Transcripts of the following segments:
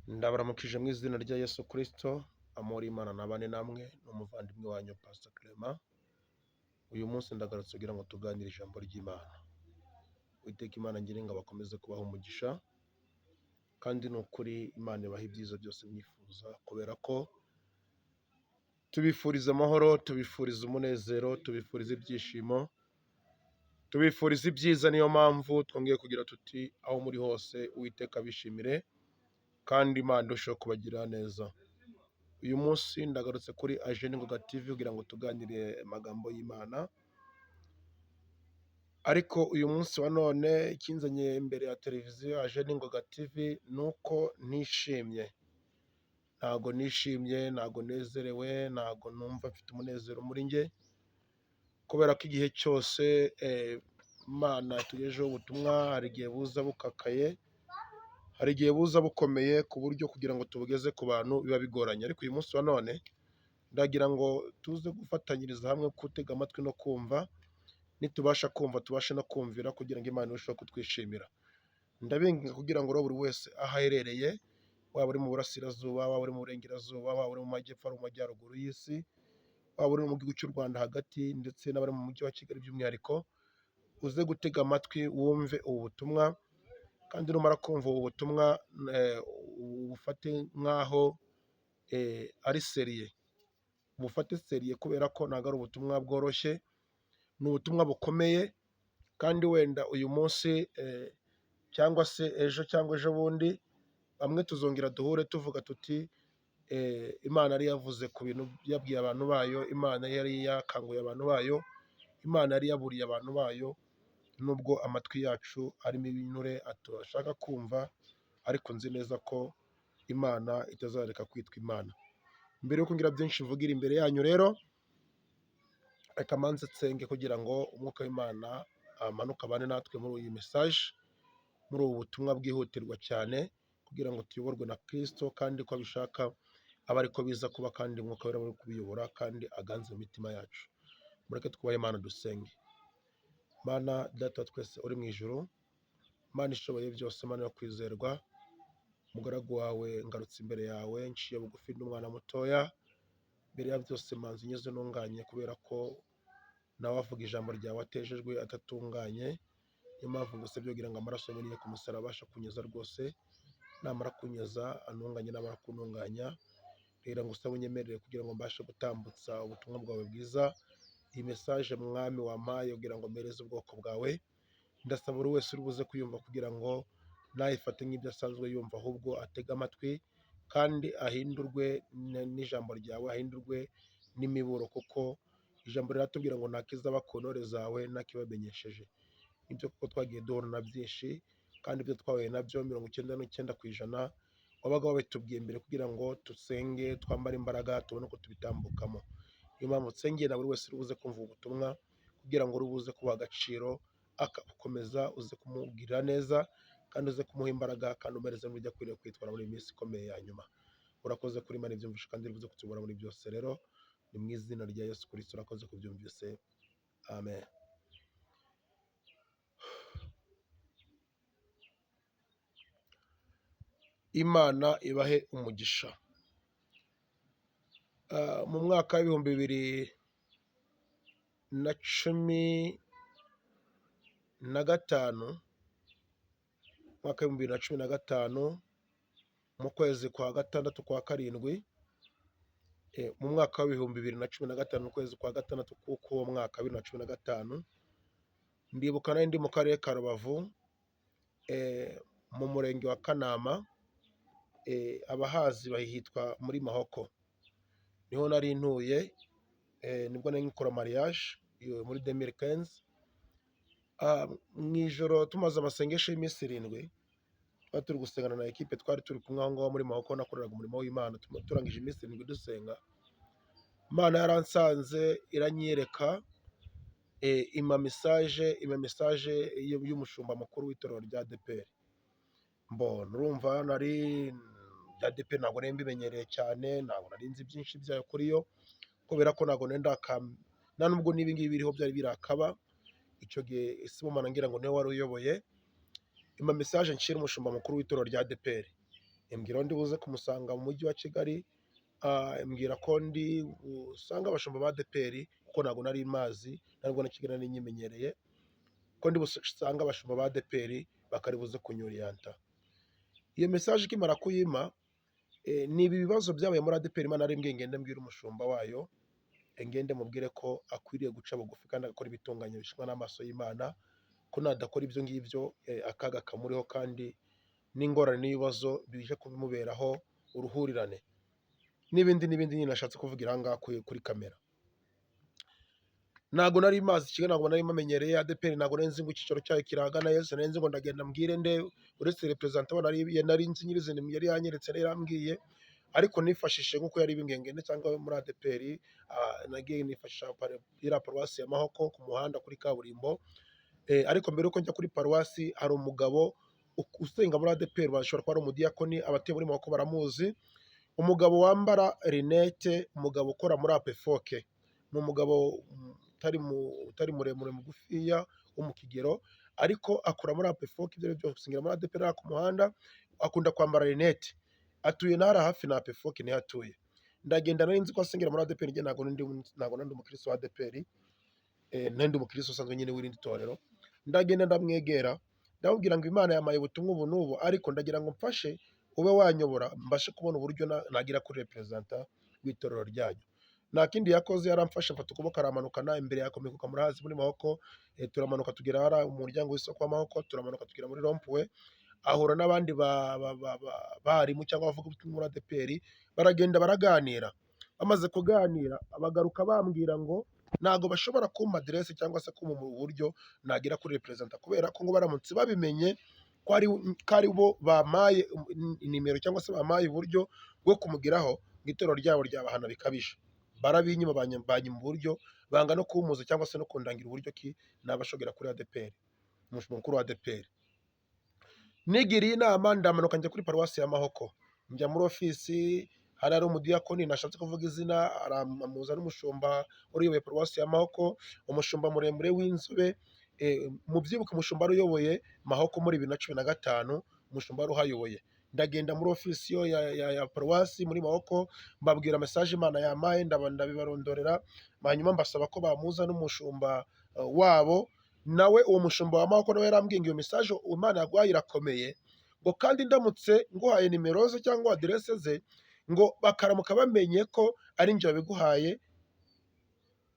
Ndabaramukije mu izina rya Yesu Kristo, amahoro y'Imana nabane namwe n'umuvandimwe wanyu Pastor Clement. Uyu munsi ndagarutse kugira ngo tuganire ijambo ry'Imana. Uwiteka Imana nyiringa bakomeze kubaha umugisha, kandi ni ukuri Imana ibaha ibyiza byose mwifuza, kubera ko tubifuriza amahoro, tubifuriza umunezero, tubifuriza ibyishimo, tubifuriza ibyiza. Niyo mpamvu twongeye kugira tuti aho muri hose Uwiteka abishimire, kandi Imana irusheho kubagirira neza. Uyu munsi ndagarutse kuri Ageni Ngoga TV kugira ngo tuganire amagambo y'Imana. Ariko uyu munsi wa none ikinzanye imbere ya televiziyo Ageni Ngoga TV ni uko nishimye. Ntago nishimye, ntago nezerewe, ntago numva mfite umunezero muri njye, kubera ko igihe cyose Imana yatugejeho ubutumwa hari igihe buza bukakaye, hari igihe buza bukomeye ku buryo kugira ngo tubugeze ku bantu biba bigoranye. Ariko uyu munsi wa none ndagira ngo tuze gufatanyiriza hamwe gutega amatwi no kumva, nitubasha kumva tubashe no kumvira, kugira ngo Imana irusheho kutwishimira. Ndabinginga kugira ngo buri wese aho aherereye, waba uri mu burasirazuba, waba uri mu burengerazuba, waba uri mu majyepfo, mu majyaruguru y'isi, waba uri mu gihugu cy'u Rwanda hagati, ndetse n'abari mu mujyi wa Kigali by'umwihariko, uze gutega amatwi wumve ubu butumwa, kandi numara kumva ubu butumwa ubufate nk'aho ari seriye. Bufate seriye kubera ko ntabwo ari ubutumwa bworoshye, ni ubutumwa bukomeye. Kandi wenda uyu munsi cyangwa se ejo cyangwa ejo bundi, bamwe tuzongera duhure tuvuga tuti Imana yari yavuze ku bintu yabwiye abantu bayo, Imana yari yakanguye abantu bayo, Imana yari yaburiye abantu bayo, nubwo amatwi yacu arimo ibinure atashaka kumva, ariko nzi neza ko Imana itazareka kwitwa Imana. Mbere yo kugira byinshi mvugira imbere yanyu rero, reka manze nsenge kugira ngo umwuka w'Imana amanuke abane natwe muri iyi message, muri ubu butumwa bwihutirwa cyane, kugira ngo tuyoborwe na Kristo, kandi ko abishaka aba ariko biza kuba, kandi umwuka wera muri kubiyobora kandi aganze mu mitima yacu. Mureke twubahe Imana dusenge. Mana Data wa twese uri mu ijuru, Mana ishoboye byose, Mana yo kwizerwa, umugaragu wawe ngarutse imbere yawe nciye bugufi n'umwana mutoya. Mbere ya byose manzi nyeze ntunganye, kubera ko nawe avuga ijambo ryawe atejejwe atatunganye. Niyo mpamvu ngusabye kugira ngo amaraso yamennye ku musaraba abasha kunyeza rwose, namara kunyeza antunganye, namara kuntunganya rero ngusaba unyemerere kugira ngo mbashe gutambutsa ubutumwa bwawe bwiza. Iyi message mwami wampaye kugira ngo mpereze ubwoko bwawe, ndasaba buri wese uri buze kuyumva kugira ngo nayifate nk'ibyo asanzwe yumva, ahubwo atege amatwi kandi ahindurwe n'ijambo ryawe, ahindurwe n'imiburo, kuko ijambo riratubwira ngo ntakiza aba ku ntore zawe ntakibamenyesheje. Ibyo kuko twagiye duhura na byinshi, kandi ibyo twahuye nabyo 99% wabaga wabitubwiye mbere, kugira ngo dusenge, twambare imbaraga, tubone uko tubitambukamo. Niyo mpamvu nsengera na buri wese uri buze kumva ubutumwa, kugira ngo uri buze kubaha agaciro, akabukomeza, uze kumubwirira neza, kandi uze kumuha imbaraga, kandi umereze n'uburyo akwiriye kwitwara muri iyi minsi ikomeye ya nyuma. Urakoze kuri Imana ibyumvishe, kandi uri buze kutuyobora muri byose. Rero ni mu izina rya Yesu Kristo urakoze kubyumvise, amen. Imana ibahe umugisha. Mu mwaka w'ibihumbi 2015, mu kwezi kwa gatandatu kwa karindwi, mu mwaka w'ibihumbi 2015 mu kwezi kwa gatandatu k'uwo mwaka 2015, ndibuka nari ndi mu karere ka Rubavu, mu murenge wa Kanama, abahazi bahitwa muri Mahoko. Niho nari ntuye, nibwo nari nkikora mariage muri 2015. Mu ijoro tumaze amasengesho y'iminsi 7, twari turi gusengana na ekipe twari turi kumwe aho ngaho muri Mahoko, nakoreraga umurimo w'Imana. Turangije iminsi 7 dusenga, Imana yaransanze iranyereka, ima message y'umushumba mukuru w'itorero rya ADEPR. Urumva nari ADEPR ntabwo nari mbimenyereye cyane, ntabwo nari nzi byinshi byayo kuri yo, kubera ko ntabwo nta nubwo n'ibi ngibi biriho byari birakaba. Icyo gihe Simomana ngira ngo niwe wari uyoboye, ima message nshyira umushumba mukuru w'itorero rya ADEPR. imbwira aho ndi buze kumusanga mu mujyi wa Kigali, imbwira ko ndi busanga abashumba ba ADEPR kuko ntabwo nari mazi, ntabwo na Kigali nari nyimenyereye, ko ndi busanga abashumba ba ADEPR bakari buze kunyuriyanta. Iyo message ikimara kuyima, ni ibi bibazo byabaye muri ADEPR, Imana ari mbwiye ngende mbwira umushumba wayo, ngende mubwire ko akwiriye guca bugufi kandi agakora ibitunganye bishimwa n'amaso y'Imana, ko nadakora ibyo ngibyo akaga kamuriho kandi n'ingorane n'ibibazo bije kubimuberaho uruhurirane n'ibindi nyine nashatse kuvugira aha ngaha kuri kamera. Ntabwo nari mazi Kigali, ntabwo nari mamenyereye ADEPR, ntabwo nari nzi ngo icyicaro cyayo kirahagana Yesu, nari nzi ngo ndagenda mbwire nde, uretse representant nari nzi nyirizina yari yanyeretse, yari yambwiye, ariko nifashishije nk'uko yari ibingengende cyangwa muri ADEPR, nagiye nifashisha iriya paruwasi ya Mahoko ku muhanda kuri kaburimbo, ariko mbere yuko njya kuri paruwasi hari umugabo usenga muri ADEPR, bashobora kuba ari umudiyakoni, abatuye muri Mahoko baramuzi, umugabo wambara rinete, umugabo ukora muri APEFOKE, ni umugabo utari muremure mugufiya wo mu kigero, ariko akora muri APEFOKE, ibyo byose gusengira muri ADEPR ku muhanda, akunda kwambara rinete, atuye ntara hafi na APEFOKE niho atuye. Ndagenda nari nzi ko asengera muri ADEPR, njye ntabwo ndi umukristo wa ADEPR, nari ndi umukristo usanzwe nyine w'irindi torero. Ndagenda ndamwegera, ndamubwira ngo Imana yamaye ubutumwa ubu n'ubu, ariko ndagira ngo mfashe ube wanyobora mbashe kubona uburyo nagira kuri representant w'itorero ryanyu. Nta kindi yakoze, yaramfashe mfata ukuboko aramanukana imbere ya komikuka muri hazi muri Mahoko, turamanuka tugera hara umuryango w'isoko wa Mahoko, turamanuka tugera muri rompuwe, ahura n'abandi barimu cyangwa bavuga ubutumwa muri ADEPR, baragenda baraganira. Bamaze kuganira abagaruka bambwira ngo ntago bashobora kumpa adresse cyangwa se kumpa uburyo nagira kuri representant, kubera ko ngo baramutse babimenye ko ari bo bamaye nimero cyangwa se bamaye uburyo bwo kumugiraho, itorero ryabo ryabahana bikabije. Barabinyima banyima uburyo, banga no kumuza cyangwa se no kundangira uburyo ki nabashogera kuri ADEPR, umushumba mukuru wa ADEPR. Nigiriye inama ndamanuka njya kuri paruwasi ya Mahoko, njya muri ofisi, hari ari umudiyakoni nashatse kuvuga izina, aramuza n'umushumba uyoboye paruwasi ya Mahoko, umushumba muremure w'inzobe, mubyibuka umushumba uyoboye Mahoko muri 2015, umushumba uhayoboye. Ndagenda muri ofisi yo ya paruwasi muri Mahoko, mbabwira message Imana yamaye, ndabibarondorera, hanyuma mbasaba ko bamuza n'umushumba wabo, nawe uwo mushumba wa Mahoko nawe yarambwiye iyo message Imana yaguhaye irakomeye, ngo kandi ndamutse nguhaye nimero ze cyangwa adresse ze, ngo bakaramuka bamenye ko ari njye wabiguhaye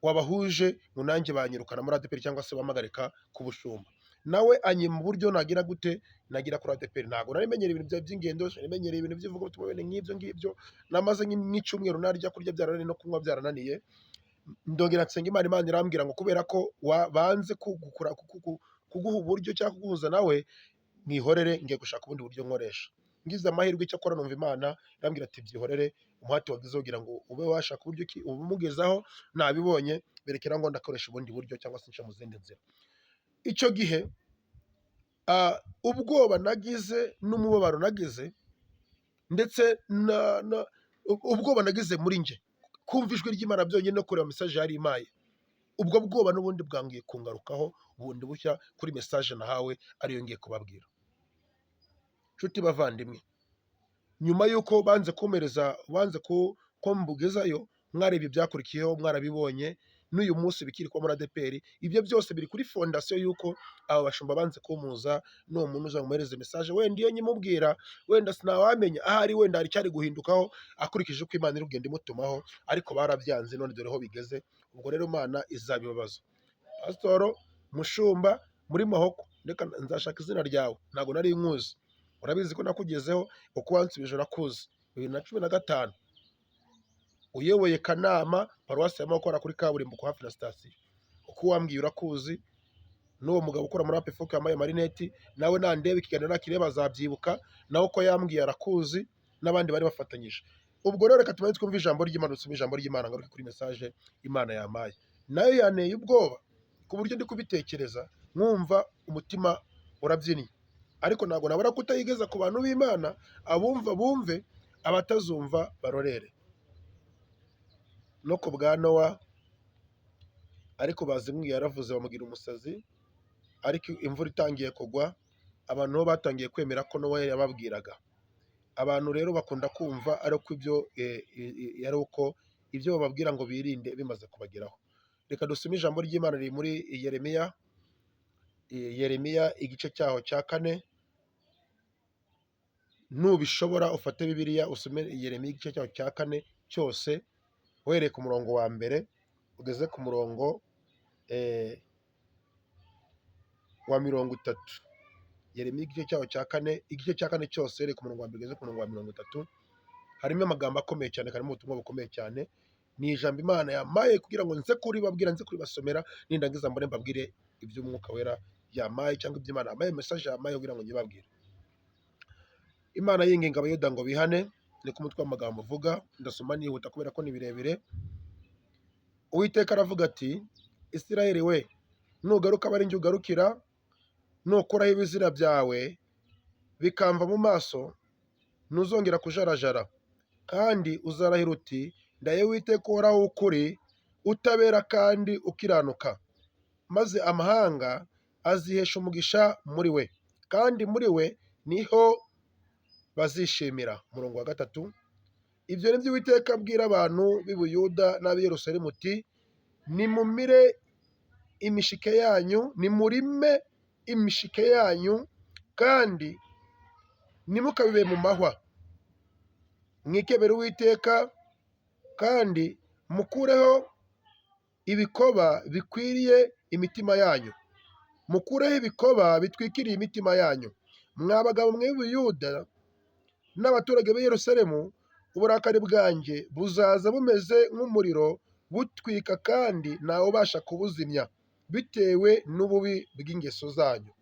wabahuje, ngo nanjye banyirukana muri ADEPR cyangwa se bamagarika ku bushumba. Nawe anyima uburyo nagira gute, nagira kuri ADEPR. Ntabwo nari menyereye ibintu by'ingendo, nari menyereye ibintu by'ivuga ubutumwa bene nk'ibyo ngibyo, namaze nk'icyumweru narya kurya byarananiye no kunywa byarananiye, ndongera nsenga Imana, Imana irambwira ngo kubera ko banze kuguha uburyo cyangwa kuguhuza nawe, mwihorere ngiye gushaka ubundi buryo nkoresha. Ngize amahirwe icyo akora numva Imana irambwira ati byihorere, umuhati wagize kugira ngo ube washaka uburyo ki ubumugezaho, nabibonye berekera ngo ndakoresha ubundi buryo cyangwa se nca mu zindi nzira. Icyo gihe ubwoba nagize n'umubabaro nagize, ndetse ubwoba nagize muri nje kumva ijwi ry'Imana byonyine no kureba message yari imaye, ubwo bwoba n'ubundi bwangiye kungarukaho ubundi bushya kuri message nahawe ariyo ngiye kubabwira. Nshuti bavandimwe, nyuma y'uko banze ko mbugezayo, mwareba ibyakurikiyeho, mwarabibonye, n'uyu munsi bikiri kwa muri ADEPR, ibyo byose biri kuri fondasiyo y'uko aba bashumba banze kumuza n'uwo muntu uza umuhereze message. Wenda iyo nyimubwira, wenda sinawamenya ahari, wenda hari cyari guhindukaho akurikije uko Imana iri kugenda imutumaho, ariko barabyanze, none dore ho bigeze. Ubwo rero Imana izabibabaza. Pasitoro mushumba muri Mahoko, reka nzashaka izina ryawe, ntabwo nari nkuzi, urabizi ko nakugezeho uko wansubije urakuzi. 2015 uyoboye Kanama, paruwasi ya Mahoko kuri kaburimbo hafi na sitasiyo, uko wambwiye urakuzi. N'uwo mugabo ukora muri APEFOKE yambaye marineti, nawe nandeba ikiganiro nakireba azabyibuka, nawe uko yambwiye arakuzi, n'abandi bari bafatanyije. Ubwo rero reka tubanze twumve ijambo ry'Imana, dusome ijambo ry'Imana, ngaruke kuri message Imana yamaye. Nayo yaneye ubwoba ku buryo ndi kubitekereza nkumva umutima urabyinnye, ariko ntabwo nabura kutayigeza ku bantu b'Imana, abumva bumve, abatazumva barorere. No ku bwa Nowa, ariko bazimwiye yaravuze bamugira umusazi, ariko imvura itangiye kugwa, abantu bo batangiye kwemera ko Nowa yababwiraga. Abantu rero bakunda kumva ari uko ibyo bababwira ngo birinde bimaze kubageraho. Reka dusome ijambo ry'Imana riri muri Yeremiya igice cyaho cya 4. Nubishobora ufate Bibiliya usome Yeremiya igice cyaho cya 4 cyose, uhereye ku murongo wa mbere ugeze ku murongo wa 30. Yeremiya igice cyaho cya 4, igice cya 4 cyose uhereye ku murongo wa mbere ugeze ku murongo wa 30. Harimo amagambo akomeye cyane, harimo ubutumwa bukomeye cyane. Ni ijambo Imana yamaye kugira ngo nze kuribabwira, nze kuribasomera, nindangiza mbone mbabwire iby'Umwuka Wera yamaye, cyangwa iby'Imana yamaye, message yamaye kugira ngo nyibabwire. Imana yinginga abayuda ngo bihane, niko umutwe w'amagambo uvuga. Ndasoma nihuta kubera ko ni birebire. Uwiteka aravuga ati, Isirayeli we, nugaruka aba ari njye ugarukira, nukuraho ibizira byawe bikamva mu maso, ntuzongera kujarajara, kandi uzarahira uti, ndaye Uwiteka uhoraho w'ukuri, utabera kandi ukiranuka, maze amahanga azihesha umugisha muri we, kandi muri we niho bazishimira. Umurongo wa 3. Ibyo ni byo Uwiteka abwira abantu b'i Buyuda n'ab'i Yerusalemu uti, nimumire imishike yanyu, nimurime imishike yanyu, kandi ntimukabibe mu mahwa. Mwikebere Uwiteka, kandi mukureho ibikoba bikwiriye imitima yanyu, mukureho ibikoba bitwikiriye imitima yanyu. Mwa bagabo mwe b'i Buyuda n'abaturage b'i Yerusalemu, uburakari bwanjye buzaza bumeze nk'umuriro butwika, kandi ntawe ubasha kubuzimya, bitewe n'ububi bw'ingeso zanyu.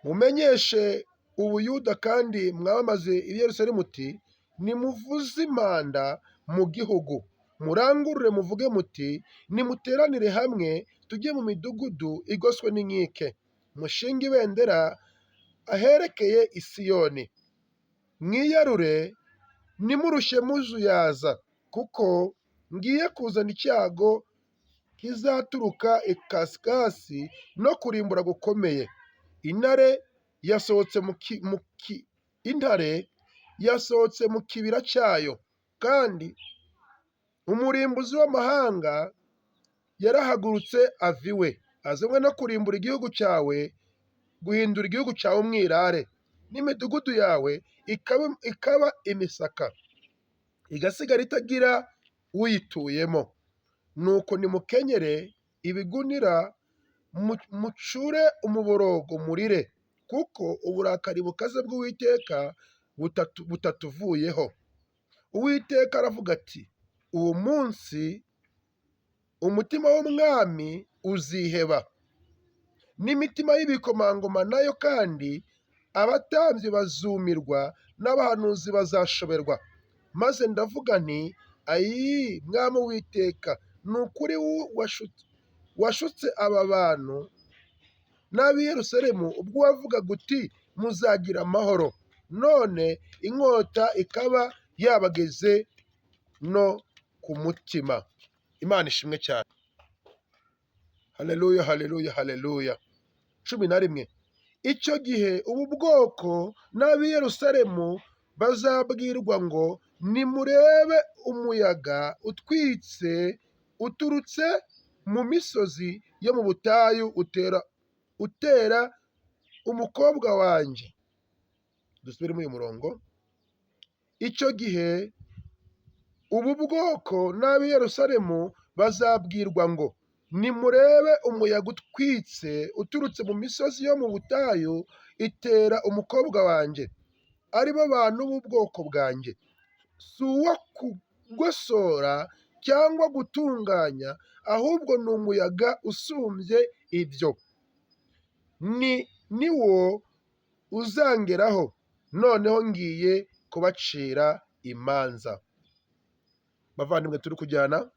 Mumenyeshe Ubuyuda kandi mwamamaze i Yerusalemu uti, nimuvuze impanda mu gihugu, murangurure muvuge muti, nimuteranire hamwe tujye mu midugudu igoswe n'inkike, mushinge ibendera aherekeye i Siyoni. Mwiyarure nimurushye muzuyaza, kuko ngiye kuzana icyago kizaturuka ikasikazi no kurimbura gukomeye. Intare yasohotse mu kibira cyayo, kandi umurimbuzi w'amahanga yarahagurutse ava iwe, azanywe no kurimbura igihugu cyawe, guhindura igihugu cyawe umwirare, n'imidugudu yawe ikaba imisaka, igasigara itagira uyituyemo. Nuko nimukenyere ibigunira, mucure umuborogo murire, kuko uburakari bukaze bw'Uwiteka butatuvuyeho. Uwiteka aravuga ati, uwo munsi umutima w'umwami uziheba, n'imitima y'ibikomangoma nayo, kandi abatambyi bazumirwa n'abahanuzi bazashoberwa. Maze ndavuga nti, ayi mwami Uwiteka, ni ukuri washutse aba bantu n'ab'i Yerusalemu ubwo wavugaga uti, muzagira amahoro, none inkota ikaba yabageze no ku mutima. Imana ishimwe cyane. Haleluya, haleluya, haleluya. 11. Icyo gihe ubu bwoko n'ab'i Yerusalemu bazabwirwa ngo, nimurebe umuyaga utwitse uturutse mu misozi yo mu butayu utera umukobwa wanjye. Dusubire muri uyu murongo. Icyo gihe ubu bwoko n'ab'i Yerusalemu bazabwirwa ngo, nimurebe umuyaga utwitse uturutse mu misozi yo mu butayu itera umukobwa wanjye, ari bo bantu b'ubwoko bwanjye. Si uwo kugosora cyangwa gutunganya, ahubwo ni umuyaga usumbye ibyo. Ni wo uzangeraho, noneho ngiye kubacira imanza. Bavandimwe turi kujyana,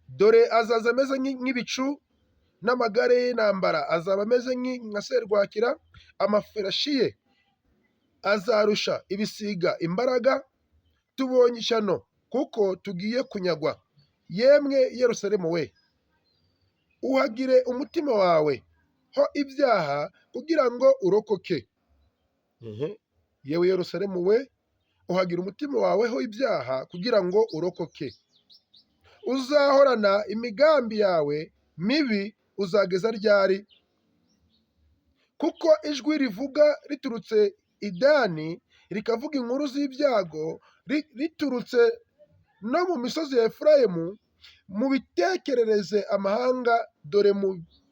dore azaza ameze nk'ibicu, n'amagare y'intambara azaba ameze nka serwakira, amafarashi ye azarusha ibisiga imbaraga. Tubonye ishyano, kuko tugiye kunyagwa. Yemwe Yerusalemu we, uhagire umutima wawe ho ibyaha kugira ngo urokoke. yewe Yerusalemu we, uhagira umutima waweho ibyaha kugira ngo urokoke. Uzahorana imigambi yawe mibi uzageza ryari? Kuko ijwi rivuga riturutse i Dani, rikavuga inkuru z'ibyago riturutse no mu misozi ya Efurayimu. Mubitekerereze amahanga, dore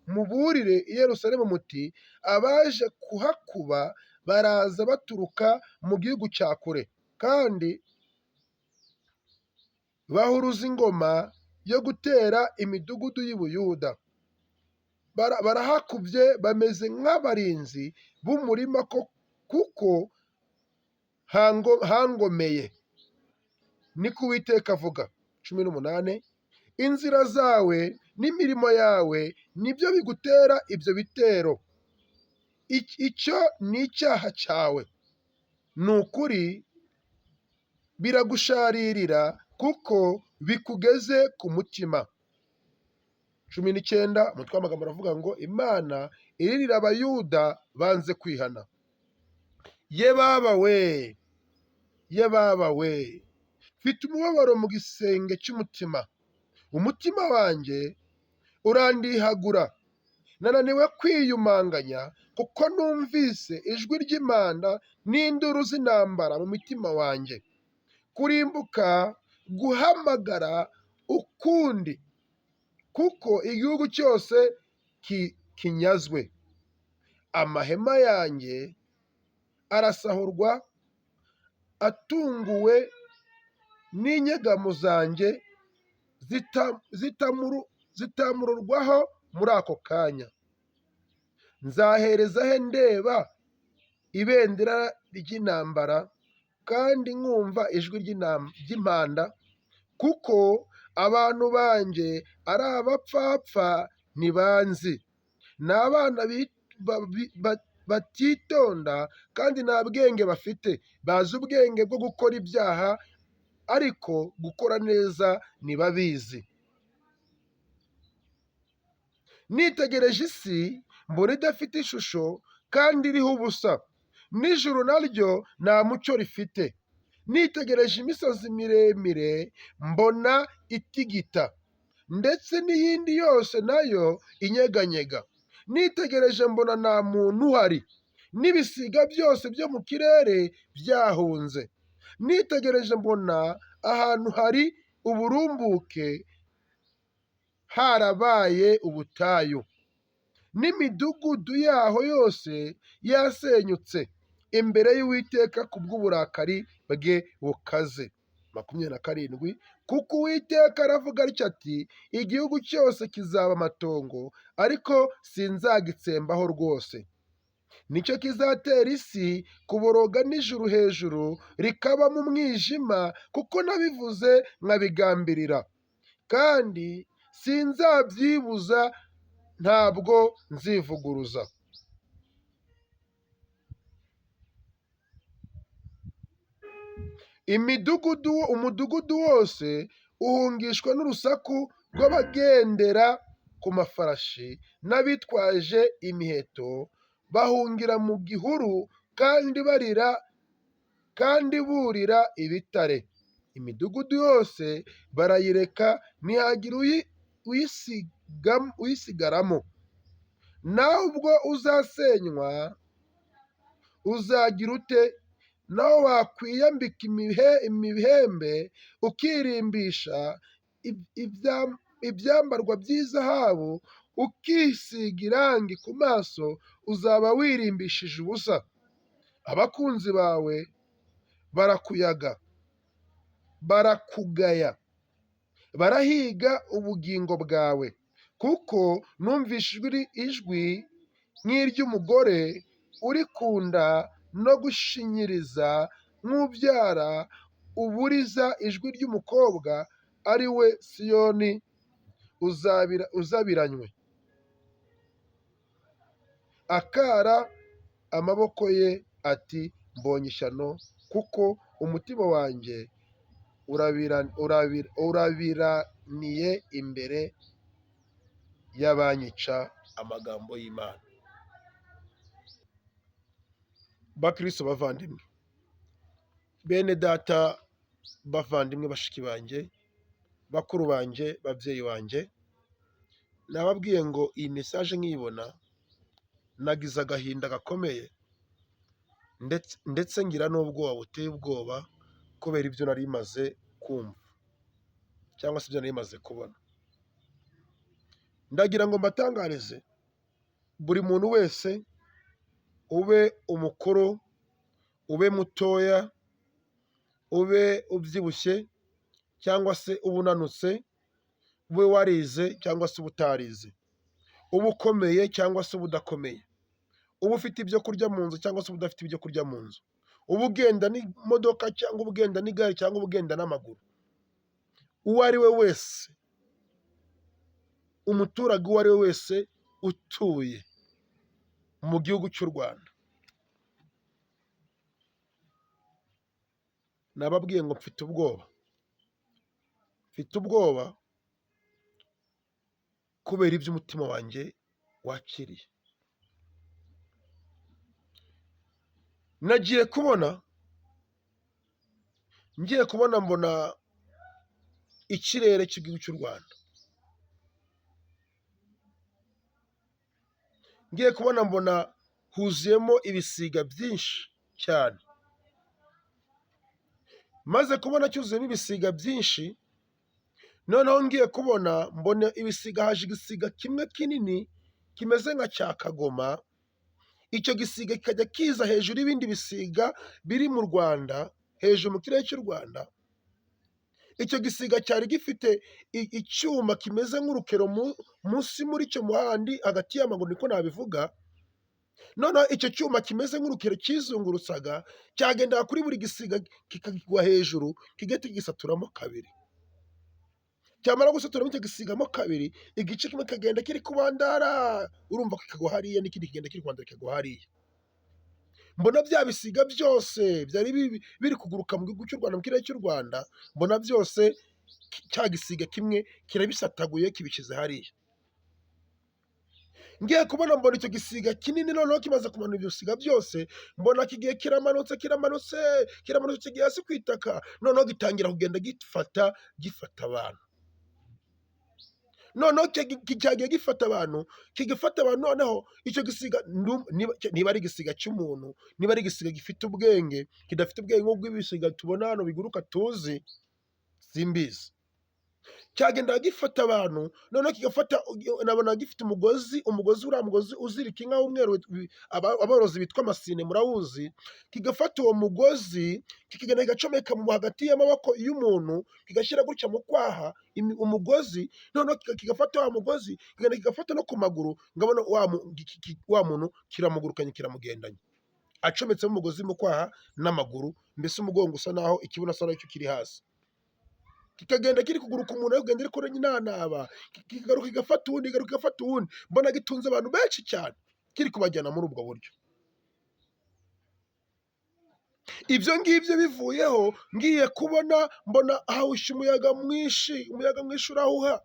muburire i Yerusalemu muti, abaje kuhakuba baraza baturuka mu gihugu cya kure, kandi bahuruza ingoma yo gutera imidugudu y'i Buyuda. Barahakubye bameze nk'abarinzi b'umurima, kuko hangomeye, niko Uwiteka avuga. 18. Inzira zawe n'imirimo yawe nibyo bigutera ibyo bitero. Icyo ni icyaha cyawe, ni ukuri biragusharirira kuko bikugeze ku mutima. 19. Umutwe w'amagambo aravuga ngo Imana iririra Abayuda banze kwihana. Ye baba we, ye baba we, mfite umubabaro mu gisenge cy'umutima, umutima wanjye urandihagura, nananiwe kwiyumanganya, kuko numvise ijwi ry'impanda n'induru z'intambara mu mutima wanjye. Kurimbuka guhamagara ukundi, kuko igihugu cyose kinyazwe. Amahema yanjye arasahurwa, atunguwe n'inyegamo zanjye zitamururwaho muri ako kanya. Nzahereza he ndeba ibendera ry'intambara kandi nkumva ijwi ry'impanda? Kuko abantu banjye ari abapfapfa ntibanzi, ni abana batitonda kandi nta bwenge bafite. Bazi ubwenge bwo gukora ibyaha, ariko gukora neza ntibabizi. Nitegereje isi mbona idafite ishusho kandi iriho ubusa, n'ijuru naryo nta mucyo rifite. Nitegereje imisozi miremire mbona itigita, ndetse n'iyindi yose nayo inyeganyega. Nitegereje mbona nta muntu uhari, n'ibisiga byose byo mu kirere byahunze. Nitegereje mbona ahantu hari uburumbuke harabaye ubutayu, n'imidugudu yaho yose yasenyutse imbere y'Uwiteka kubw'uburakari bwe bukaze. 27. Kuko Uwiteka aravuga atya ati, igihugu cyose kizaba amatongo, ariko sinzagitsembaho rwose. Nicyo kizatera isi kuboroga n'ijuru hejuru rikabamo umwijima, kuko nabivuze nkabigambirira, kandi sinzabyibuza, ntabwo nzivuguruza. Umudugudu wose uhungishwa n'urusaku rw'abagendera ku mafarashi n'abitwaje imiheto, bahungira mu gihuru kandi burira ibitare. Imidugudu yose barayireka, ntihagira uyisigaramo. Nawe ubwo uzasenywa uzagira ute? Nawe wakwiyambika imihembe ukirimbisha ibyambarwa by'izahabu, ukisiga irangi ku maso, uzaba wirimbishije ubusa. Abakunzi bawe barakuyaga, barakugaya, barahiga ubugingo bwawe, kuko numvise ijwi nk'iry'umugore uri ku nda no gushinyiriza nk'ubyara uburiza ijwi ry'umukobwa, ari we Siyoni uzabiranywe. Akara amaboko ye ati, mbonye ishyano, kuko umutima wanjye urabiraniye imbere y'abanyica. Amagambo y'Imana. bakristo bavandimwe, bene data, bavandimwe, bashiki banjye, bakuru banjye, babyeyi banjye, nababwiye ngo iyi mesaje nkiyibona nagize agahinda gakomeye ndetse ngira n'ubwoba buteye ubwoba kubera ibyo nari maze kumva cyangwa se ibyo nari maze kubona. Ndagira ngo mbatangarize, buri muntu wese, ube umukuru, ube mutoya, ube ubyibushye cyangwa se ube unanutse, ube warize cyangwa se utarize, ube ukomeye cyangwa se udakomeye, ube ufite ibyo kurya mu nzu cyangwa se udafite ibyo kurya mu nzu, ube ugenda n'imodoka cyangwa ube ugenda n'igare cyangwa ube ugenda n'amaguru, uwo ari we wese, umuturage uwo ari we wese utuye mu gihugu cy'u Rwanda, nababwiye ngo mfite ubwoba kubera ibyo umutima wanjye wakiriye. Ngiye kubona mbona ikirere cy'igihugu cy'u Rwanda, ngiye kubona mbona huzuyemo ibisiga byinshi cyane, maze kubona cyuzuyemo ibisiga byinshi, noneho ngiye kubona mbona ibisiga, haje igisiga kimwe kinini kimeze nka cya kagoma. Icyo gisiga kikajya kiza hejuru y'ibindi bisiga biri mu Rwanda, hejuru mu kirere cy'u Rwanda. Icyo gisiga cyari gifite icyuma kimeze nk'urukero munsi muri cyo muhandi hagati y'amaguru, niko nabivuga. Noneho icyo cyuma kimeze nk'urukero kizungurutsaga, cyagendaga kuri buri gisiga kikagwa hejuru, kigahita kigisaturamo kabiri. Cyamara gusaturamo icyo gisigamo kabiri, igice kimwe kikagenda kiri kubandara, urumva kikagwa hariya, n'ikindi kigenda kiri kubandara kikagwa hariya. Mbona bya bisiga byose byari biri kuguruka mu gihugu cy'u Rwanda, mu kirere cy'u Rwanda, mbona byose cya gisiga kimwe kirabisataguye kibishyize hariya. Ngiye kubona mbona icyo gisiga kinini, noneho kimaze kumanura ibyo bisiga byose, mbona kigiye kiramanutse kigiye hasi ku itaka, noneho gitangira kugenda gifata abantu. Noneho cyagiye gifata abantu, noneho icyo gisiga, niba ari igisiga cy'umuntu, niba ari igisiga gifite ubwenge, kidafite ubwenge nk'ubw'ibisiga tubona hano biguruka tuzi, simbizi. Cyagenda gifata abantu, noneho nabona gifite umugozi, uriya mugozi uzirika inka w'umweru, aborozi bitwa amasine, murawuzi. Kigafata uwo mugozi kikagenda kigacomeka hagati y'amaboko y'umuntu, kigashyira gutya mu kwaha umugozi, noneho kigafata wa mugozi kigenda kigafata no ku maguru, ngabona wa muntu kiramugurukanye, kiramugendanye, acometsemo umugozi mu kwaha n'amaguru, mbese umugongo usa naho ikibuno asa naho kiri hasi. Kikagenda kiri kuguruka umuntu, kugenda ariko nyinanaba, kigaruka kigafata uwundi, mbona gitunze abantu benshi cyane, kiri kubajyana muri ubwo buryo. Ibyo ngibyo bivuyeho, ngiye kubona mbona hawushe umuyaga mwinshi urahuha.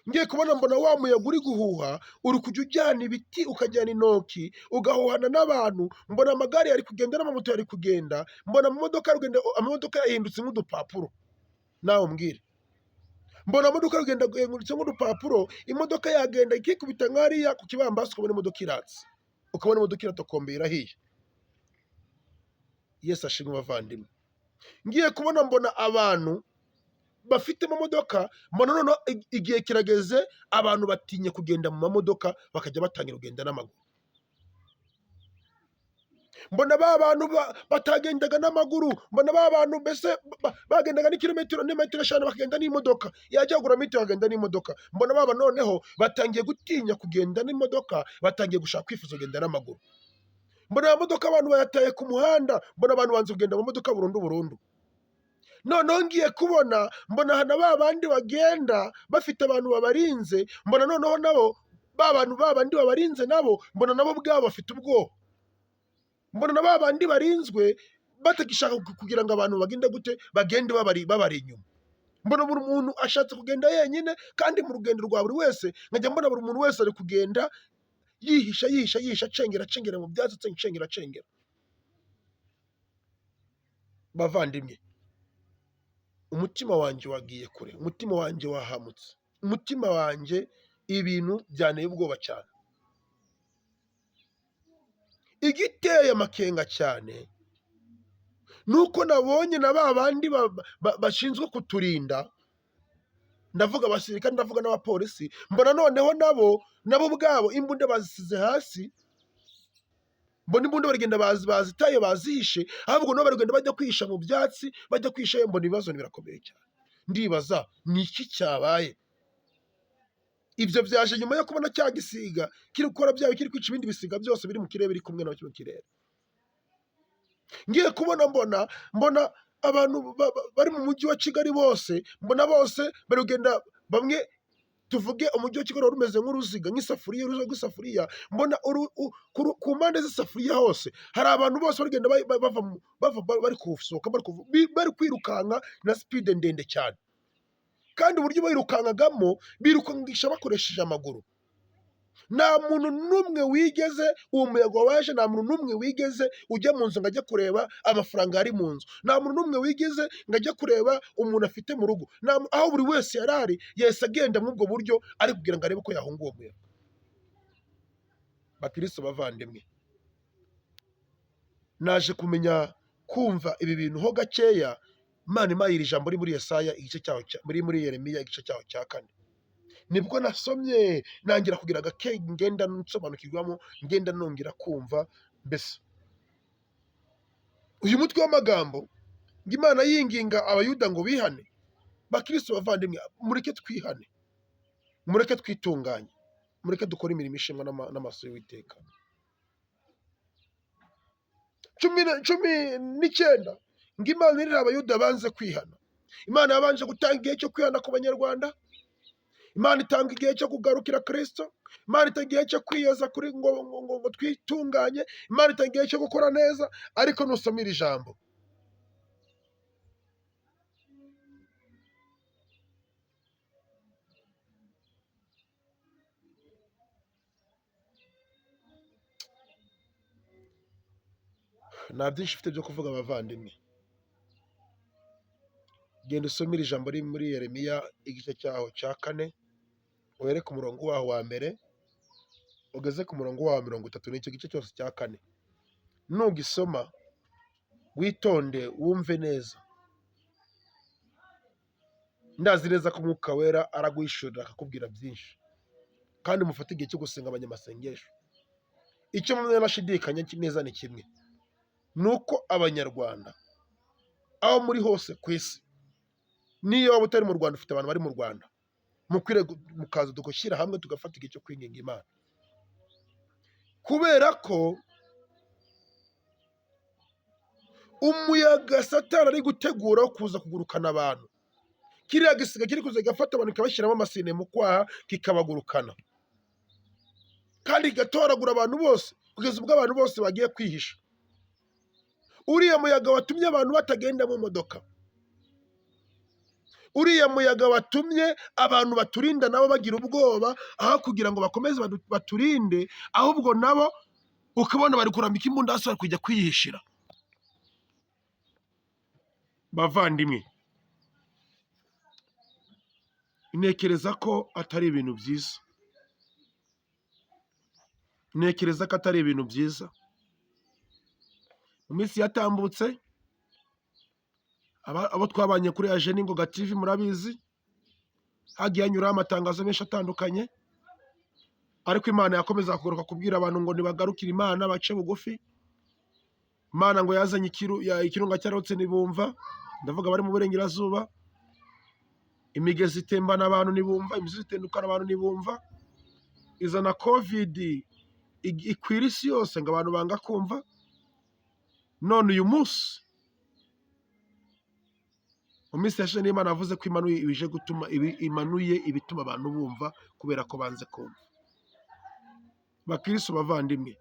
Ngiye kubona mbona wa muyaga uri guhuha, uri kujya ujyana ibiti, ukajyana intoki, ugahuhana n'abantu. Mbona amagare yari kugenda n'amamoto yari kugenda, mbona amamodoka yahindutse nk'udupapuro. Nawe mbwire, mbona imodoka yagenda yahindutse nk'udupapuro, imodoka yagenda ikikubita nk'ariya ku kibambasi, ukabona imodoka iratse, ukabona imodoka iratokombeye irahiye. Yesu ashimwe bavandimwe. Ngiye kubona mbona abantu bafite amamodoka, mbona noneho igihe kirageze, abantu batinye kugenda mu mamodoka, bakajya batangira kugenda n'amaguru. Mbona ba bantu batagendaga n'amaguru, mbona ba bantu mbese bagendaga n'imetero 5 bakagenda n'imodoka, yajya kugura metero bakagenda n'imodoka. Mbona baba noneho batangiye gutinya kugenda n'imodoka, batangiye gushaka kwifuza kugenda n'amaguru. Mbona amamodoka abantu bayataye ku muhanda, mbona abantu banze kugenda mu modoka burundu. Noneho ngiye kubona mbona hana ba bandi bagenda bafite abantu babarinze, mbona noneho nabo ba bandi babarinze nabo, mbona nabo bwabo bafite ubwoba. Mbona na ba bandi barinzwe batagishaka kugira ngo abantu bagende babari inyuma. Mbona buri muntu ashatse kugenda yenyine, kandi mu rugendo rwa buri wese nkajya mbona buri muntu wese ari kugenda yihisha acengera mu byatsi, acengera. Bavandimwe, umutima wanjye wagiye kure, umutima wanjye wahamutse, umutima wanjye ibintu byanteye ubwoba cyane. Igiteye amakenga cyane nuko nabonye na ba bandi bashinzwe kuturinda, ndavuga abasirikare, ndavuga n'abapolisi, mbona noneho nabo ubwabo imbunda bazisize hasi, mbona imbunda baragenda bazitaye bazihishe, ahubwo nabo baragenda bajya kwihisha mu byatsi, bajya kwihisha. Mbona ibibazo birakomeye cyane, ndibaza ni iki cyabaye. Ibyo byaje nyuma yo kubona cya gisiga kiri gukora byawe, kiri kwica ibindi bisiga byose biri mu kirere, biri kumwe nacyo mu kirere. Ngiye kubona mbona abantu bari mu mujyi wa Kigali bose, mbona bose bari kugenda, bamwe tuvuge umujyi wa Kigali wari umeze nk'uruziga, nk'isafuriya, mbona ku mpande z'isafuriya hose hari abantu bose bagenda bari kusohoka, bari kwirukanka na speed ndende cyane, kandi uburyo birukankagamo birukankisha bakoresheje amaguru. Nta muntu n'umwe wigeze, uwo muyaga waje, nta muntu n'umwe wigeze ujya mu nzu ngo ajye kureba amafaranga ari mu nzu, nta muntu n'umwe wigeze ngo ajye kureba umuntu afite mu rugo, aho buri wese yari ari yahise agenda muri ubwo buryo, ari kugira ngo arebe ko yahunga uwo muyaga. Bakristo bavandimwe, naje kumva ibi bintu ho gakeya. Imana impaye iri jambo muri Yesaya igice cyaho, muri Yeremiya igice cyaho cya 4, nibwo nasomye nangira kugira gake ngenda nsobanukirwamo, ngenda nongera kumva. Mbese uyu mutwe w'amagambo ngo Imana yinginga abayuda ngo bihane. Bakristo bavandimwe, mureke twihane, mureke twitunganye, mureke dukore imirimo ishimwa n'amaso y'Uwiteka. 19 ngo Imana irira abayuda banze kwihana. Imana yabanje gutanga igihe cyo kwihana ku banyarwanda, Imana itanga igihe cyo kugarukira Kristo, Imana itanga igihe cyo kwiyeza kuri ngo twitunganye, Imana itanga igihe cyo gukora neza. Ariko nusoma iri jambo, nta byinshi mfite byo kuvuga abavandimwe. Genda usome iri jambo riri muri Yeremiya igice cyaho cya 4, uhere ku murongo waho wa mbere ugeze ku murongo waho 30. Nicyo gice cyose cya 4. Nugisoma witonde wumve neza, ndazi neza ko Umwuka Wera araguhishurira akakubwira byinshi, kandi mufate igihe cyo gusenga abanyamasengesho. Icyo mwe nashidikanya neza ni kimwe, nuko abanyarwanda aho muri hose ku isi, niyo waba utari mu Rwanda ufite abantu bari mu Rwanda, mukwiriye mukaza tugashyira hamwe tugafata igihe cyo kwinginga Imana, kubera ko umuyaga Satani ari gutegura wo kuza kugurukana abantu. Kiriya gisiga kiri kuza gafata abantu kikabashyiramo amasine mu kwaha, kikabagurukana kandi kigatoragura abantu bose, kugeza ubwo abantu bose bagiye kwihisha. Uriya muyaga watumye abantu batagenda mu modoka, uriya muyaga watumye abantu baturinda nabo bagira ubwoba, aho kugira ngo bakomeze baturinde, ahubwo nabo ukabona bari kurambika imbunda hasi, bari kujya kwihishira. Bavandimwe, ntekereza ko atari ibintu byiza, ntekereza ko atari ibintu byiza. Mu minsi yatambutse, abo twabanye kuri Ajeningoga TV murabizi, hagiye hanyuraho amatangazo menshi atandukanye, ariko Imana yakomeza kugaruka kubwira abantu ngo nibagarukire Imana, bace bugufi. Imana ngo yazanye ikirunga cyarotse ntibumva, ndavuga bari mu burengerazuba. Imigezi itembana abantu ntibumva, imisozi itendukana abantu ntibumva, izana covid ikwira isi yose ngo abantu banga kumva. None uyu munsi, mu minsi yashize n'Imana yavuze ko imanuye ibituma abantu bumva, kubera ko banze kumva. Bakristo bavandimwe,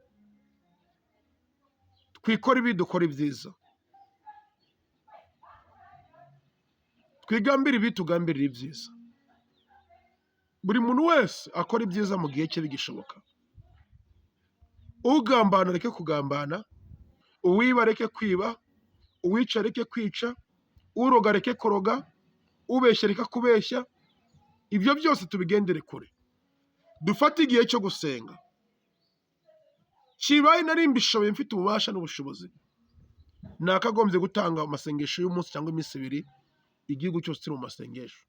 twikore ibi, dukore ibyiza, twigambire ibi, tugambirire ibyiza. Buri muntu wese akora ibyiza mu gihe cye bigishoboka. ugambana areke kugambana, uwiba areke kwiba, uwica areke kwica, uroga areke kuroga, ubeshya areke kubeshya. Ibyo byose tubigendere kure, dufate igihe cyo gusenga. Kibaye nari mbishoboye mfite ububasha n'ubushobozi, nakagombye gutanga amasengesho y'umunsi cyangwa iminsi 2, igihugu cyose kiri mu masengesho,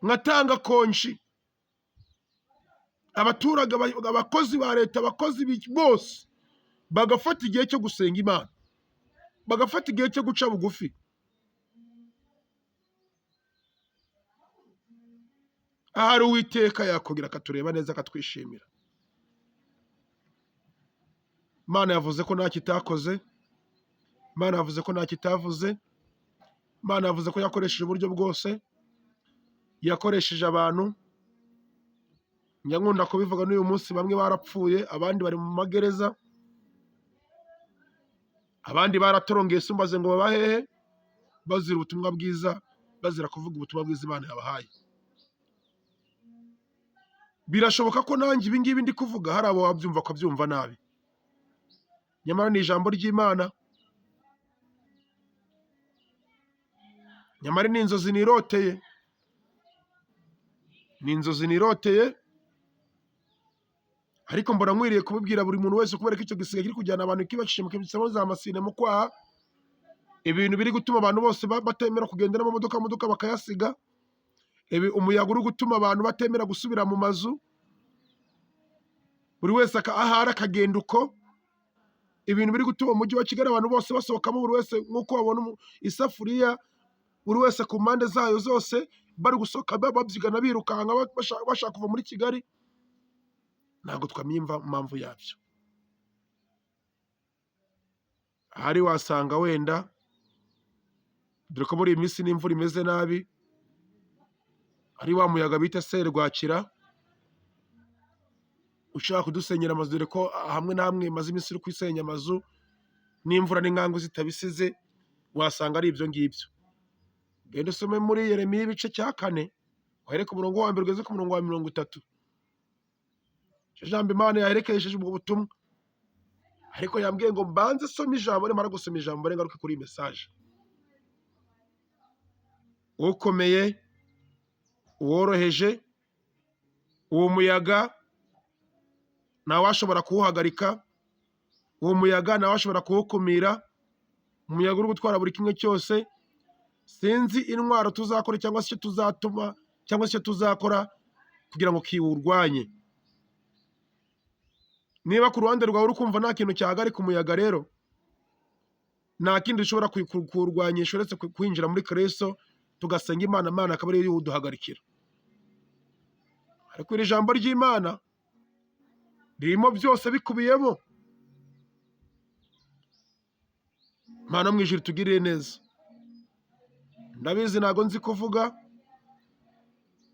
nkatanga konji, abaturage, abakozi ba leta, abakozi bose bagafata igihe cyo gusenga Imana, bagafata igihe cyo guca bugufi. Ahari Uwiteka yakongera akatureba neza, akatwishimira. Imana yavuze ko nta kitakoze, Imana yavuze ko nta kitavuze, Imana yavuze ko yakoresheje uburyo bwose, yakoresheje abantu. Nyankunda kubivuga n'uyu munsi, bamwe barapfuye, abandi bari mu magereza, abandi baratorongeye sumbaze ngo babahehe, bazira ubutumwa bwiza, bazira kuvuga ubutumwa bwiza Imana yabahaye. Birashoboka ko nanjye ibi ngibi ndi kuvuga hari abo wabyumva akabyumva nabi, nyamara ni ijambo ry'Imana, nyamara ni inzozi niroteye, ni inzozi niroteye, ariko mbona nkwiriye kubibwira buri muntu wese, kubera ko icyo gisigaye kiri kujyana abantu kibacishije mu kibisamo za masine mu kwaha, ibintu biri gutuma abantu bose batemera kugendera mu modoka bakayasiga, umuyaga uri gutuma abantu batemera gusubira mu mazu, buri wese ahari akagenda uko. Ibintu biri gutuma umujyi wa Kigali abantu bose basohokamo, buri wese nk'uko babona isafuriya, buri wese ku mpande zayo zose bari gusohoka babyigana birukanka bashaka kuva muri Kigali. Ntabwo twamenye impamvu yabyo. Ahari wasanga wenda dore ko muri iyi minsi n'imvura imeze nabi, ari wa muyaga bita serwakira ushaka kudusenyera amazu, dore ko hamwe na hamwe maze iminsi uri kwisenya amazu n'imvura n'inkangu zitabisize, wasanga ari ibyo ngibyo. Genda usome muri Yeremiya ibice cya 4, uhere ku murongo wa 1 ugeze ku murongo wa 30. Ijambo Imana yaherekejeje ubwo butumwa, ariko yambwiye ngo mbanze some ijambo, nimara gusoma ijambo ngaruke kuri message. Ukomeye, uworoheje, uwo muyaga nawe ashobora kuwuhagarika, uwo muyaga nawe ashobora kuwukumira. Umuyaga uri gutwara buri kimwe cyose. Sinzi intwaro tuzakora cyangwa se icyo tuzatuma cyangwa se icyo tuzakora kugira ngo kiwurwanye. Niba ku ruhande rwawe uri kumva nta kintu cyahagarika umuyaga, rero nta kindi dushobora kuwurwanyisha uretse kwinjira muri Kristo tugasenga Imana, Imana akaba ariyo iwuduhagarikira. Ariko iri jambo ry'Imana ririmo byose bikubiyemo. Imana mu ijuru tugirire neza. Ndabizi ntago nzi kuvuga,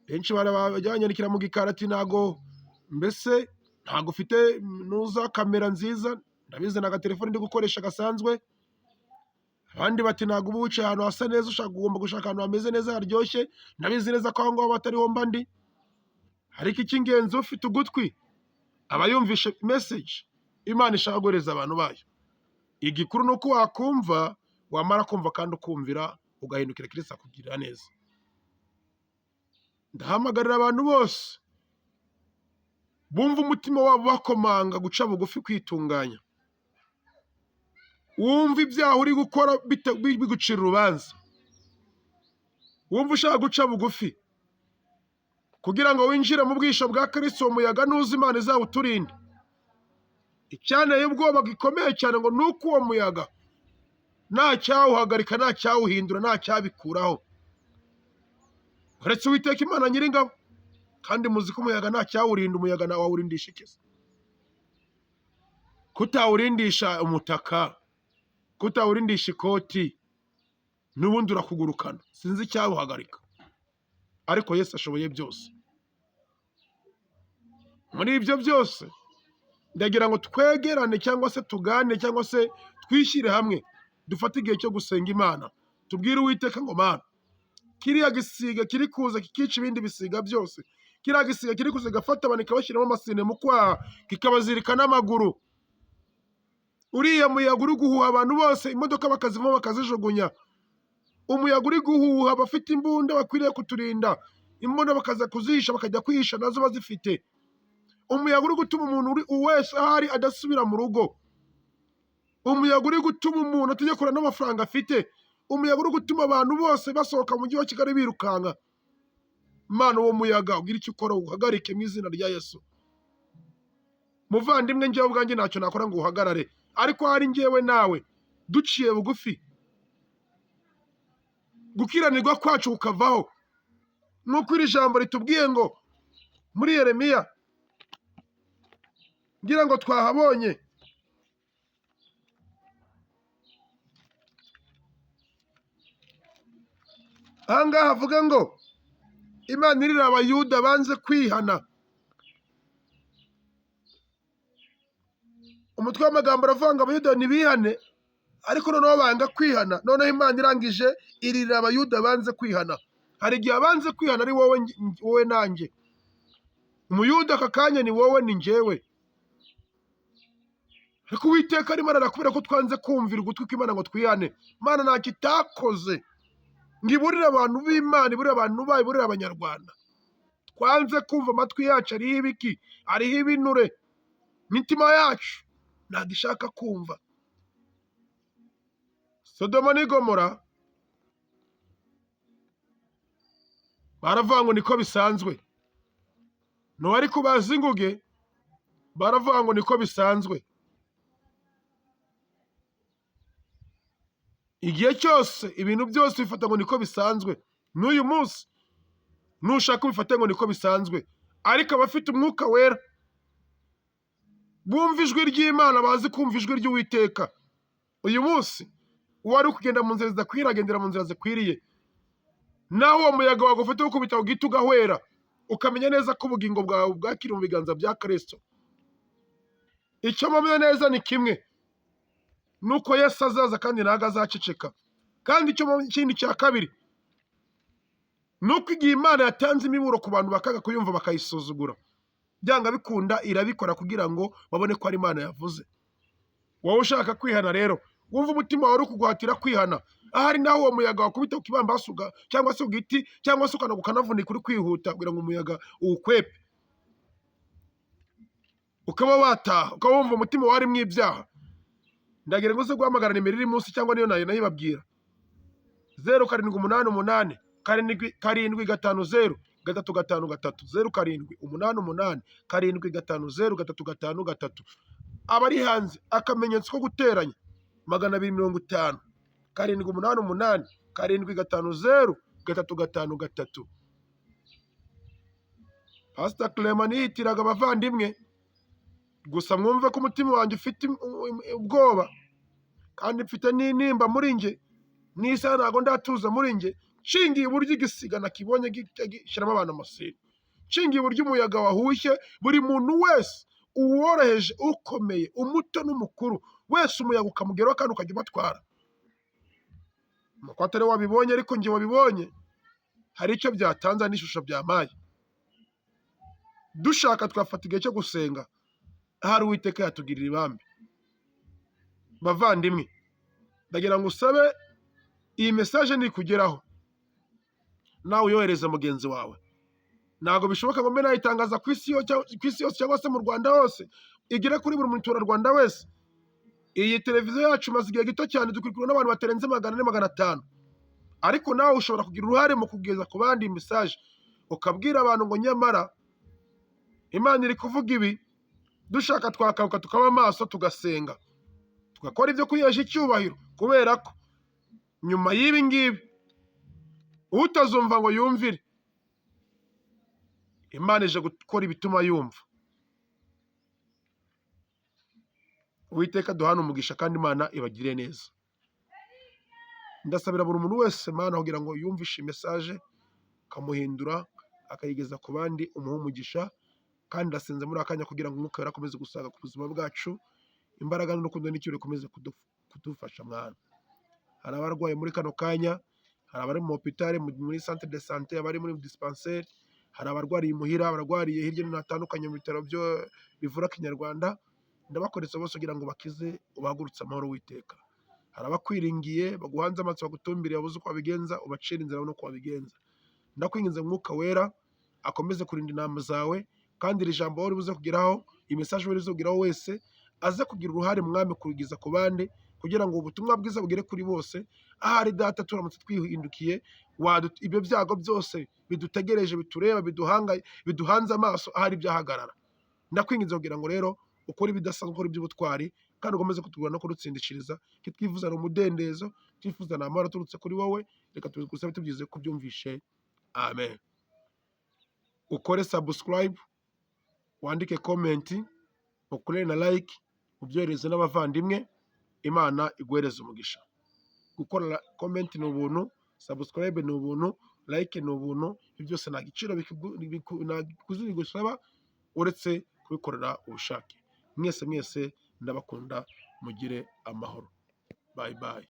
benshi barabanyandikira mu gikarati, mbese ntago ufite nuza kamera nziza. Ndabizi naga telefone ndi gukoresha gasanzwe. Abandi bati ntago uba wicaye ahantu hasa neza, ugomba gushaka ahantu hameze neza haryoshye. Ndabizi neza ko aho ngaho batariho mba ndi, ariko icy'ingenzi ufite ugutwi aba yumvishe message Imana ishaka guhereza abantu bayo. Igikuru ni uko wakumva, wamara kumva kandi ukumvira, ugahindukira Kristo akugirira neza. Ndahamagarira abantu bose bumva umutima wabo bakomanga guca bugufi, kwitunganya. Wumva ibyaha uri gukora bigucira urubanza, wumva ushaka guca bugufi kugira ngo winjire mu bwisho bwa Kristo. Umuyaga nuza, Imana izawuturinde. Icyanteye ubwoba gikomeye cyane ngo nuko uwo muyaga nta cyawuhagarika, nta cyawuhindura, nta cyabikuraho uretse Uwiteka Imana Nyiringabo. Kandi muzi ko umuyaga nta cyawurinda. Umuyaga nawe wawurindisha iki? Kutawurindisha umutaka, kutawurindisha ikoti, n'ubundi urakugurukana. Sinzi icyawuhagarika, ariko Yesu ashoboye byose. Muri ibyo byose ndagira ngo twegerane cyangwa se tugane cyangwa se twishyire hamwe, dufate igihe cyo gusenga Imana, tubwire Uwiteka ngo Mana, kiriya gisiga kiri kuza kikica ibindi bisiga byose, kiriya gisiga kiri kuza gafata abantu kikabashyiramo amasine mu kwaha kikabazirika n'amaguru. Uriya muyaga uri guhuha abantu bose, imodoka bakazivamo bakazijugunya. Umuyaga uri guhuha, abafite imbunda bakwiriye kuturinda, imbunda bakaza kuzihisha bakajya kwihisha nazo bazifite. Umuyaga uri gutuma umuntu wese ahari adasubira mu rugo. Umuyaga uri gutuma umuntu atajya kurana n'amafaranga afite. Umuyaga uri gutuma abantu bose basohoka mu mujyi wa Kigali birukanka. Mana, uwo muyaga ugira icyo ukora uhagarike mu izina rya Yesu. Muvandimwe, njyewe ubwanjye ntacyo nakora ngo uhagarare, ariko hari njyewe nawe duciye bugufi, gukiranirwa kwacu kukavaho. Nuko iri jambo ritubwiye ngo muri Yeremiya, ngira ngo twahabonye, ahangaha havuga ngo Imana irira Abayuda banze kwihana. Umutwe w'amagambo aravuga ngo Abayuda ntibihane, ariko noneho banga kwihana. Noneho Imana irangije irira Abayuda banze kwihana. Hari igihe abanze kwihana ari wowe nanjye. Umuyuda aka kanya ni wowe ni njyewe, ariko Uwiteka arimo arakubwira ko twanze kumvira ugutwi kw'Imana ngo twihane. Imana ntacyo itakoze ngo iburire abantu b'Imana, iburire abantu bayo, iburire Abanyarwanda. Twanze kumva, amatwi yacu ariho ibiki, ariho ibinure, imitima yacu ntabwo ishaka kumva. Sodoma n'i Gomora baravuga ngo niko bisanzwe. Nowa ari kubaza inguge baravuga ngo niko bisanzwe. Igihe cyose ibintu byose bifata ngo niko bisanzwe. N'uyu munsi nushaka ubifate ngo niko bisanzwe, ariko abafite umwuka wera bumva ijwi ry'Imana, bazi kumva ijwi ry'Uwiteka, uyu munsi uwari kugenda mu nzira zidakwiriye agendera mu nzira zikwiriye. Naho uwo muyaga wagufata ukubita ugahita ugahwera, ukamenya neza ko ubugingo bwawe bwakiri mu biganza bya Kristo. Icyo mpamya neza ni kimwe, nuko Yesu azaza kandi ntabwo azaceceka. Kandi ikindi cya kabiri, nuko igihe Imana yatanze imiburo ku bantu bakanga kuyumva bakayisuzugura, byanga bikunda irabikora kugira ngo babone ko ari Imana yavuze. Wowe ushaka kwihana rero, wumva umutima wawe uri kuguhatira kwihana, ahari naho uwo muyaga wakubita ku kibambasi cyangwa se ku giti, cyangwa se ukanavunika uri kwihuta kugira ngo umuyaga uwukwepe, ukaba wataha, ukaba wumva umutima warimo ibyaha. Ndagira ngo uze guhamagara nimero iri munsi, cyangwa niyo nayo nayibabwira, 0788 750 353, 0788 750 353. Abari hanze akamenyetso ko guteranya 250 788 750 353. Pastor Clement yitiraga abavandimwe, gusa mwumve ko umutima wanjye ufite ubwoba kandi mfite n'intimba muri nge, n'isa ntago ndatuza muri nge. Nshingiye uburyo igisiga nakibonye gishyiramo abantu amasiri, nshingiye uburyo umuyaga wahushye buri muntu wese, uworoheje, ukomeye, umuto n'umukuru wese, umuyaga ukamugeraho kandi ukajya ubatwara. Nuko atari wabibonye, ariko njye wabibonye, hari icyo byatanze n'ishusho byamaye. Dushaka twafata igihe cyo gusenga, ahari Uwiteka yatugirira ibambe. Bavandimwe, ndagira ngo usabe iyi message nikugeraho, nawe uyohereze mugenzi wawe. Ntabwo bishoboka ngo mbe nayitangaza ku isi yose cyangwa se mu Rwanda hose, igere kuri buri muturarwanda wese. Iyi televiziyo yacu maze igihe gito cyane dukurikirwa n'abantu batarenze 400-500, ariko nawe ushobora kugira uruhare mu kugeza ku bandi message, ukabwira abantu ngo nyamara Imana iri kuvuga ibi. Dushaka twakabuka tukaba amaso, tugasenga, tugakora ibyo kwihesha icyubahiro, kubera ko nyuma y'ibi ngibi utazumva ngo yumvire, Imana ije gukora ibituma yumva. Uwiteka duhana umugisha kandi Imana ibagire neza. Ndasabira buri muntu wese Mana kugira ngo yumvishe message, kamuhindura akayigeza ku bandi, umuha umugisha. Kandi ndasenze muri akanya kugira ngo Umwuka Wera akomeze gusaga ku buzima bwacu, imbaraga n'urukundo n'icyubahiro bikomeze kudufasha mwana. Hari abarwaye muri kano kanya, hari abari mu hôpital, muri centre de santé, abari muri dispensaire, hari abarwariye imuhira, abarwariye hirya no hino hatandukanye mu bitaro bivura Kinyarwanda, ndabakoresha bose kugira ngo bakize ubahagurutse amahoro witeka. Hari abakwiringiye baguhanze amaso bagutumbiriye wabuze uko wabigenza, ubacira inzira babone uko wabigenza. Ndakwinginze Mwuka Wera akomeze kurinda intama zawe, kandi iri jambo wowe ribuze kugeraho, iyi message wowe ribuze kugeraho wese, aze kugira uruhare Mwami kurugeza ku bandi, kugira ngo ubutumwa bwiza bugere kuri bose. Ahari Data turamutse twihindukiye, ibyo byago byose bidutegereje, bitureba, biduhanze amaso, ahari byahagarara. Ndakwinginze kugira ngo rero ukore ibidasanzwe, ukore iby'ubutwari, kandi ukomeze kutugura no kudutsindishiriza, kitwifuzana umudendezo, twifuzana amahoro aturutse kuri wowe. Reka tubigusabe tubyize ko byumvishe. Amen. Ukore subscribe, wandike comment, ukore na like, ubyohereze n'abavandimwe. Imana iguhereze umugisha. Gukora comment ni ubuntu, subscribe ni ubuntu, like ni ubuntu. Ibyo byose nta giciro bigusaba uretse kubikorera ubushake. Mwese ndabakunda, mugire amahoro. Bye bye.